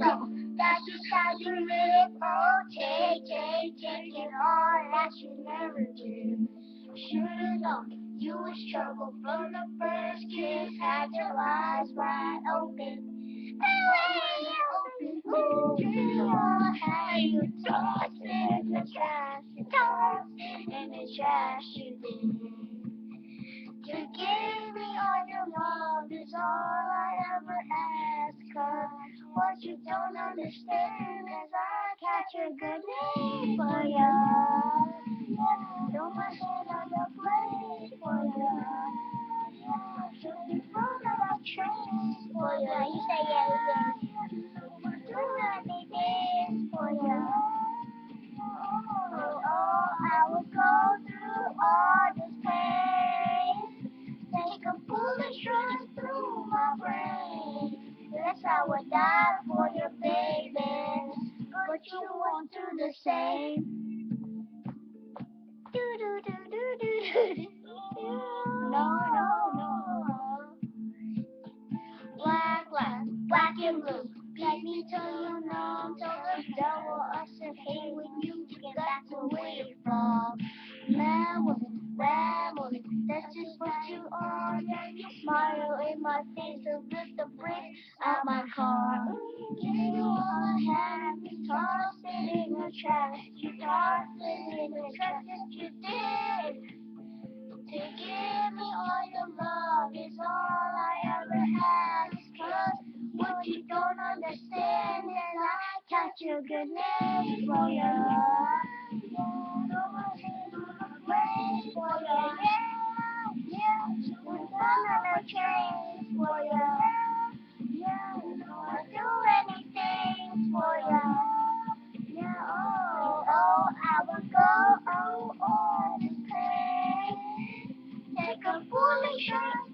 go. That's just how you live. Oh, take it all that you never do. Should've known you was trouble from the first kiss. Had your eyes wide open. And when you open, you all how you tossed in the trash. You tossed in the trash you did. To give me all your love is all I ever ask. 'Cause what you don't understand is I catch a good name for ya. Don't want it on the plate for ya. Should be full of tricks for ya. You say yeah. Do anything for ya. Oh, I will go through all this pain. Take a bullet straight through my brain. Yes, I would die for your baby, but you won't do the same. Do do do do do do. No. Black and blue. Let me tell you now, tell the devil I said, hey, when you get back to where you're from. Man, woman, that's just what you are. And you smile in my face and lift the brakes out my car. You all I have, you tossed it in the trash. You tossed it in the trash, yes you did. To give me all your love is all I ever ask. 'Cause what you don't understand is I catch a good name for ya. Wait for ya. Yeah. We're on a train for ya. Yeah. I'll do anything for ya. Yeah. Oh, I will go. Oh, this pain. Take a foolish shot